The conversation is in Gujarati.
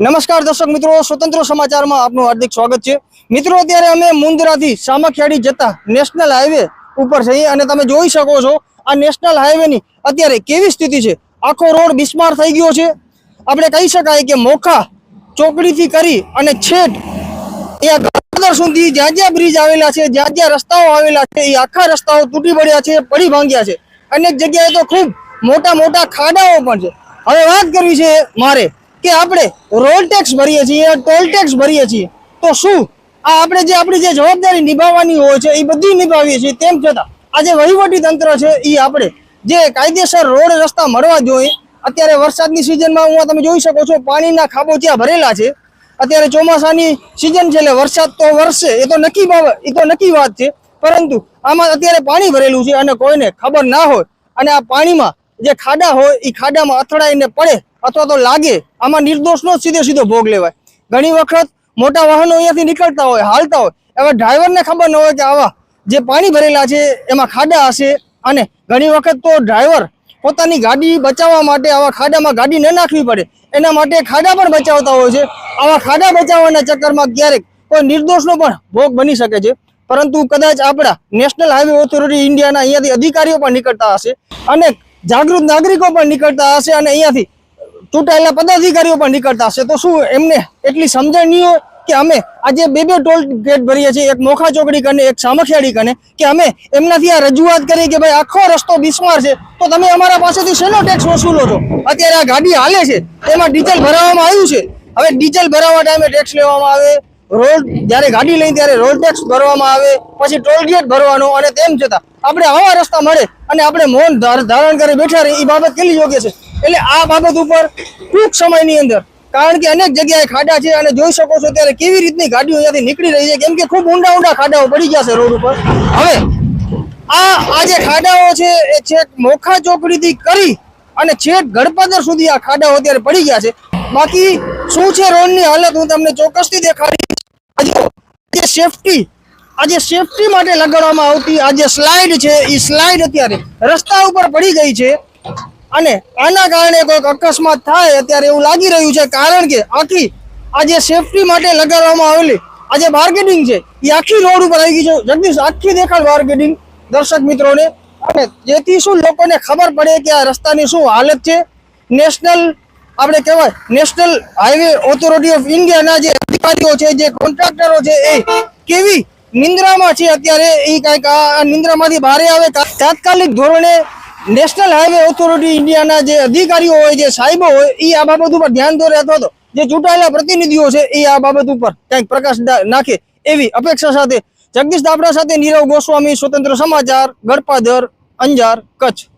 નમસ્કાર દર્શક મિત્રો, સ્વતંત્ર સમાચારમાં આપનું હાર્દિક સ્વાગત છે। મિત્રો, અત્યારે અમે મુંદ્રાથી સામખિયાળી જતા નેશનલ હાઈવે ઉપર છીએ અને તમે જોઈ શકો છો આ નેશનલ હાઈવેની અત્યારે કેવી સ્થિતિ છે। આખો રોડ બિસ્માર થઈ ગયો છે। આપણે કહી શકાય કે મોખા ચોકડીથી કરી અને છેટ એ ગોદર સુધી જ્યાં જ્યાં બ્રિજ આવેલા છે, જ્યાં જ્યાં રસ્તાઓ આવેલા છે, એ આખા રસ્તાઓ તૂટી પડ્યા છે, પડી ભાંગ્યા છે। અનેક જગ્યાએ તો ખૂબ મોટા મોટા ખાડાઓ પણ છે। હવે વાત કરવી છે મારે કે આપણે રોડ ટેક્સ ભરીએ છીએ, ટોલ ટેક્સ ભરીએ છીએ, તો શું આ આપણે જે આપણી જે જવાબદારી નિભાવવાની હોય છે એ બધી નિભાવીએ છીએ, તેમ છતાં આ જે વહીવટી તંત્ર છે એ આપણે જે કાયદેસર રોડ રસ્તા મળવા જોઈએ। અત્યારે વરસાદની સિઝનમાં હું તમે જોઈ શકો છો પાણીના ખાબોચિયા ભરેલા છે। અત્યારે ચોમાસાની સિઝન છે એટલે વરસાદ તો વરસે એ તો નક્કી વાત છે, પરંતુ આમાં અત્યારે પાણી ભરેલું છે અને કોઈને ખબર ના હોય અને આ પાણીમાં જે ખાડા હોય એ ખાડામાં અથડાઈને પડે અથવા તો લાગે, આમાં નિર્દોષનો સીધો ભોગ લેવાય। ઘણી વખત મોટા વાહનો અહીંયાથી નીકળતા હોય, હાલતા હોય, એવા ડ્રાઈવરને ખબર ન હોય કે આવા જે પાણી ભરેલા છે એમાં ખાડા હશે, અને ઘણી વખત તો ડ્રાઈવર પોતાની ગાડી બચાવવા માટે આવા ખાડામાં ગાડી ન નાખવી પડે એના માટે ખાડા પણ બચાવતા હોય છે। આવા ખાડા બચાવવાના ચક્કરમાં ક્યારેક કોઈ નિર્દોષનો પણ ભોગ બની શકે છે, પરંતુ કદાચ આપણા નેશનલ હાઈવે ઓથોરિટી ઇન્ડિયાના અહીંયાથી અધિકારીઓ પણ નીકળતા હશે અને જાગૃત નાગરિકો પણ નીકળતા હશે અને અહીંયાથી ચૂંટાયેલા પદાધિકારીઓ પણ નીકળતા હશે, તો શું એમને એટલી સમજણ નહીં હોય કે અમે આજે બે ટોલ ગેટ ભરીએ છીએ, એક મોખા ચોકડી કને, એક સામખિયાળી કને, કે અમે એમનાથી આ રજૂઆત કરી કે ભાઈ આખો રસ્તો બિસ્માર છે તો તમે અમારા પાસેથી શેનો ટેક્સ વસૂલો છો? અત્યારે આ ગાડી હાલે છે એમાં ડીઝલ ભરાવવામાં આવ્યું છે, હવે ડીઝલ ભરાવવા ટાઈમે ટેક્સ લેવામાં આવે, રોડ જ્યારે ગાડી લઈ ત્યારે રોડ ટેક્સ ભરવામાં આવે, પછી ટોલ ગેટ ભરવાનો, અને તેમ છતાં આપણે આવા રસ્તા મળે અને આપણે મૌન ધારણ કરી બેઠા રહીએ, એ બાબત કેટલી યોગ્ય છે? એટલે આ બાબત ઉપર ટૂંક સમયની અંદર, કારણ કે અનેક જગ્યાએ ખાડા છે અને જોઈ શકો છો ત્યારે કેવી રીતની ગાડીઓ અહીંયાથી નીકળી રહી છે, કેમ કે ખૂબ ઊંડા ખાડાઓ પડી ગયા છે રોડ ઉપર। હવે આ જે ખાડાઓ છે એ છેક મોખા ચોકડીથી કરી અને છેક ગળપાદર સુધી આ ખાડાઓ અત્યારે પડી ગયા છે। બાકી શું છે રોડની હાલત હું તમને ચોક્કસથી દેખાડીશ। આજે સેફટી માટે લગાડવામાં આવતી આ જે સ્લાઇડ છે એ સ્લાઇડ અત્યારે રસ્તા ઉપર પડી ગઈ છે અને આના કારણે કોઈક અકસ્માત થાય અત્યારે એવું લાગી રહ્યું છે, કારણ કે આખી આ જે સેફટી માટે લગાડવામાં આવેલી આ જે બાર્ગેનિંગ છે એ આખી રોડ ઉપર આવી ગઈ છે। જગદીશ, આખી દેખાડ બાર્ગેનિંગ દર્શક મિત્રોને, અને જેથી શું લોકોને ખબર પડે કે આ રસ્તાની શું હાલત છે। આપણે કહેવાય નેશનલ હાઈવે ઓથોરિટી ઓફ ઇન્ડિયાના જે અધિકારીઓ છે, જે કોન્ટ્રાક્ટરો છે, એ કેવી નિંદ્રામાં છે અત્યારે, એ કંઈક આ નિંદ્રામાંથી બહાર આવે, તાત્કાલિક ધોરણે નેશનલ હાઈવે ઓથોરિટી ઇન્ડિયાના જે અધિકારીઓ હોય, જે સાહેબો હોય, એ આ બાબત ઉપર ધ્યાન દોરે અથવા તો જે ચૂંટાયેલા પ્રતિનિધિઓ છે એ આ બાબત ઉપર કંઈક પ્રકાશ નાખે એવી અપેક્ષા સાથે જગદીશ દાપડા સાથે નીરવ ગોસ્વામી, સ્વતંત્ર સમાચાર, ગળપાદર, અંજાર, કચ્છ।